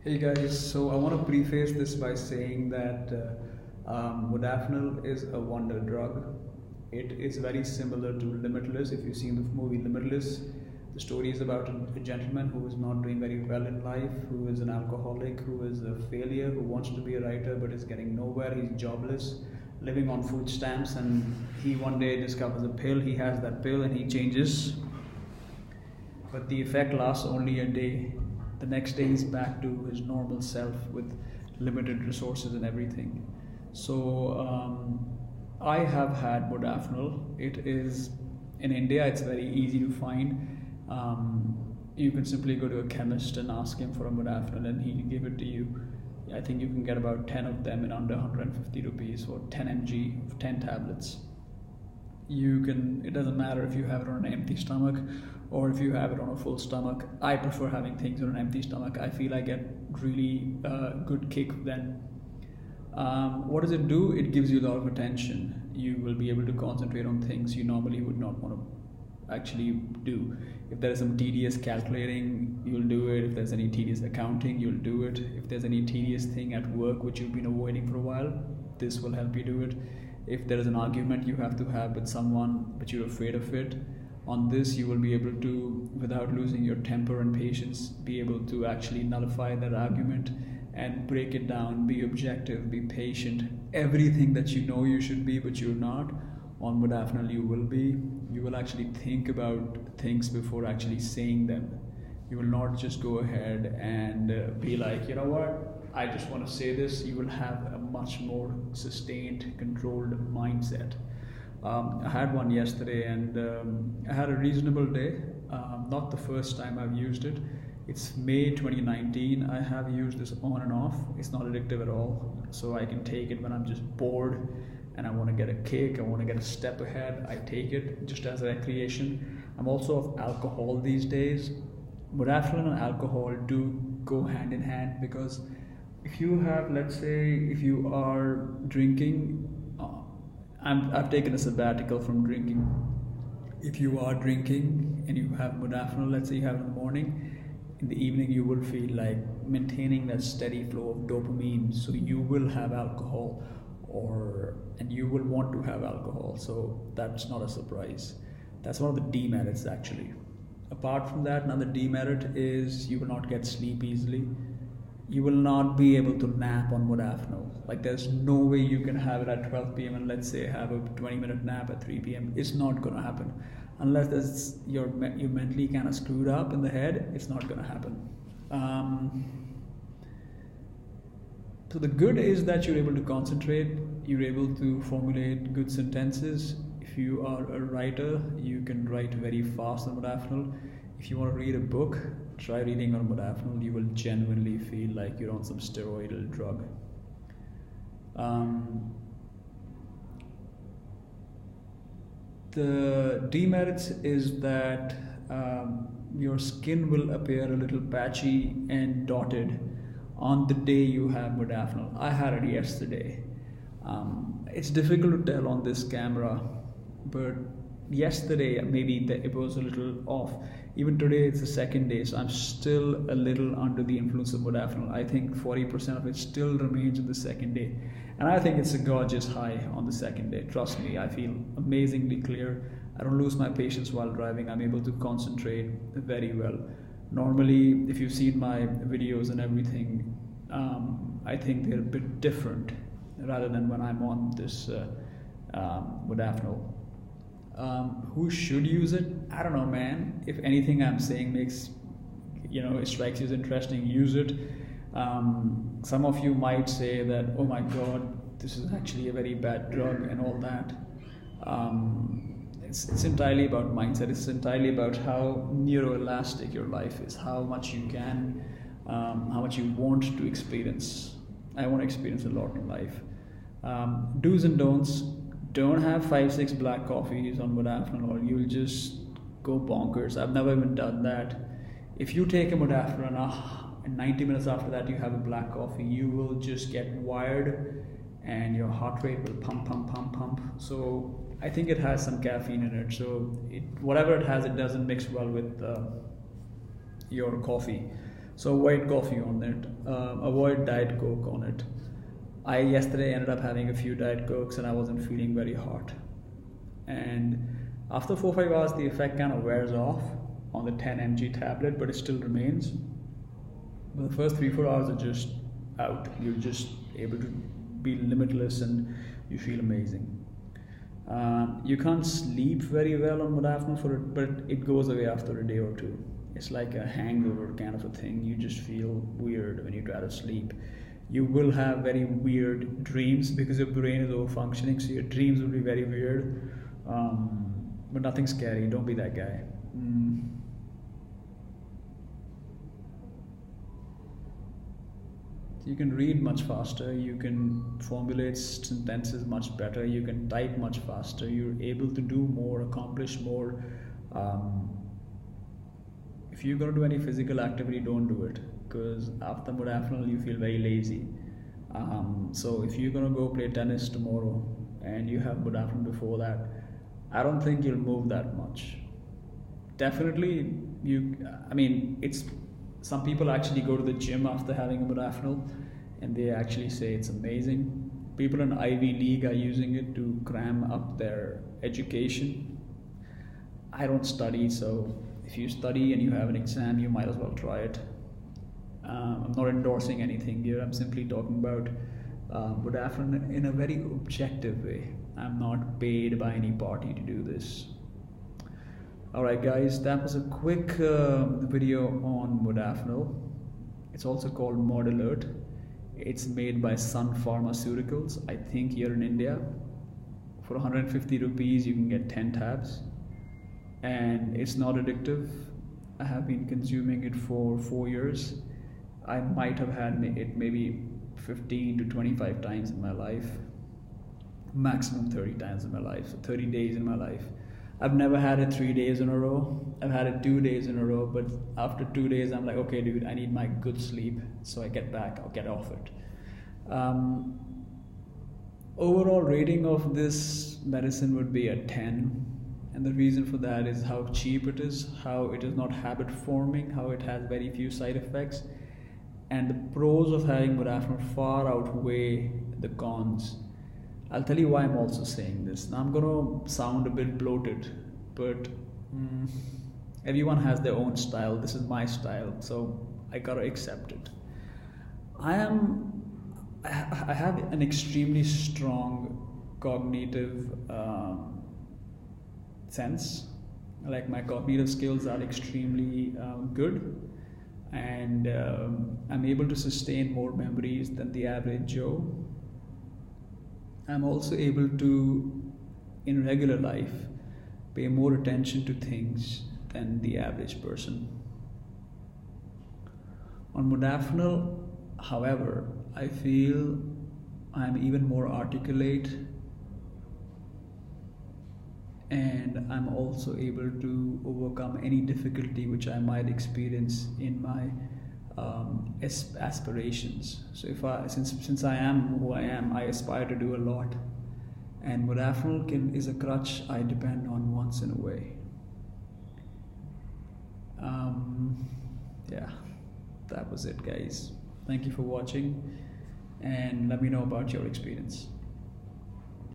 Hey guys, so I want to preface this by saying that Modafinil is a wonder drug. It is very similar to Limitless. If you've seen the movie Limitless, the story is about a gentleman who is not doing very well in life, who is an alcoholic, who is a failure, who wants to be a writer but is getting nowhere. He's jobless, living on food stamps, and he one day discovers a pill. He has that pill and he changes, but the effect lasts only a day. The next day he's back to his normal self with limited resources and everything. So I have had modafinil. It is in India. It's very easy to find. You can simply go to a chemist and ask him for a modafinil, and he can give it to you. I think you can get about 10 of them in under 150 rupees for 10 mg of 10 tablets. It doesn't matter if you have it on an empty stomach or if you have it on a full stomach. I prefer having things on an empty stomach. I feel I get really good kick then. What does it do? It gives you a lot of attention. You will be able to concentrate on things you normally would not want to actually do. If there is some tedious calculating, you'll do it. If there's any tedious accounting, you'll do it. If there's any tedious thing at work which you've been avoiding for a while, this will help you do it. If there is an argument you have to have with someone but you're afraid of it, on this you will be able to, without losing your temper and patience, be able to actually nullify that argument and break it down, be objective, be patient, everything that you know you should be but you're not. On modafinil you will be. You will actually think about things before actually saying them. You will not just go ahead and be like, you know what, I just want to say this. You will have a much more sustained, controlled mindset. I had one yesterday and I had a reasonable day. Not the first time I've used it. It's May 2019. I have used this on and off. It's not addictive at all. So I can take it when I'm just bored and I want to get a kick, I want to get a step ahead. I take it just as a recreation. I'm also off alcohol these days. Modafinil and alcohol do go hand in hand, because if you have, let's say, if you are drinking, I've taken a sabbatical from drinking. If you are drinking and you have modafinil, let's say you have it in the morning, in the evening you will feel like maintaining that steady flow of dopamine, so you will have alcohol, and you will want to have alcohol. So that's not a surprise. That's one of the demerits actually. Apart from that, another demerit is you will not get sleep easily. You will not be able to nap on modafinil. Like, there's no way you can have it at 12 p.m. and let's say have a 20-minute nap at 3 p.m. It's not going to happen. Unless you're mentally kind of screwed up in the head, it's not going to happen. So the good is that you're able to concentrate, you're able to formulate good sentences. If you are a writer, you can write very fast on modafinil. If you want to read a book, try reading on modafinil. You will genuinely feel like you're on some steroidal drug. The demerits is that your skin will appear a little patchy and dotted on the day you have modafinil. I had it yesterday. It's difficult to tell on this camera, but yesterday maybe it was a little off. Even today it's the second day, so I'm still a little under the influence of modafinil. I think 40% of it still remains in the second day, and I think it's a gorgeous high on the second day. Trust me, I feel amazingly clear. I don't lose my patience while driving. I'm able to concentrate very well. Normally, if you've seen my videos and everything, I think they're a bit different rather than when I'm on this modafinil. Who should use it? I don't know, man. If anything I'm saying makes, it strikes you as interesting, use it. Some of you might say that, oh my god, this is actually a very bad drug and all that. It's entirely about mindset. It's entirely about how neuroelastic your life is, how much you can, how much you want to experience. I want to experience a lot in life. Do's and don'ts: don't have 5-6 black coffees on modafinil or you'll just go bonkers. I've never even done that. If you take a modafinil and 90 minutes after that you have a black coffee, you will just get wired and your heart rate will pump. So I think it has some caffeine in it. So whatever it has, it doesn't mix well with your coffee. So avoid coffee on it. Avoid Diet Coke on it. I yesterday ended up having a few Diet Cokes and I wasn't feeling very hot. And after 4-5 hours, the effect kind of wears off on the 10 mg tablet, but it still remains. But the first 3-4 hours are just out. You're just able to be limitless and you feel amazing. You can't sleep very well on modafinil but it goes away after a day or two. It's like a hangover kind of a thing. You just feel weird when you try to sleep. You will have very weird dreams because your brain is over functioning, so your dreams will be very weird. But nothing scary. Don't be that guy. You can read much faster, you can formulate sentences much better, you can type much faster, you're able to do more, accomplish more. If you're going to do any physical activity, don't do it, because after modafinil you feel very lazy. So if you're going to go play tennis tomorrow and you have modafinil before that, I don't think you'll move that much. Definitely, some people actually go to the gym after having a modafinil and they actually say it's amazing. People in Ivy League are using it to cram up their education. I don't study, so if you study and you have an exam, you might as well try it. I'm not endorsing anything here. I'm simply talking about modafinil in a very objective way. I'm not paid by any party to do this. Alright guys, that was a quick video on modafinil. It's also called Modalert. It's made by Sun Pharmaceuticals, I think here in India. For 150 rupees you can get 10 tabs. And it's not addictive. I have been consuming it for 4 years. I might have had it maybe 15 to 25 times in my life. Maximum 30 times in my life, so 30 days in my life. I've never had it 3 days in a row. I've had it 2 days in a row, but after 2 days, I'm like, okay, dude, I need my good sleep. So I get back, I'll get off it. Overall rating of this medicine would be a 10. And the reason for that is how cheap it is, how it is not habit forming, how it has very few side effects. And the pros of having modafinil far outweigh the cons. I'll tell you why I'm also saying this. Now I'm going to sound a bit bloated, but everyone has their own style. This is my style, so I gotta accept it. I have an extremely strong cognitive sense. Like my cognitive skills are extremely good, and I'm able to sustain more memories than the average Joe. I'm also able to, in regular life, pay more attention to things than the average person. On modafinil, however, I feel I'm even more articulate, and I'm also able to overcome any difficulty which I might experience in my aspirations. So since I am who I am, I aspire to do a lot, and modafinil is a crutch I depend on once in a way. Yeah, that was it, guys. Thank you for watching, and let me know about your experience.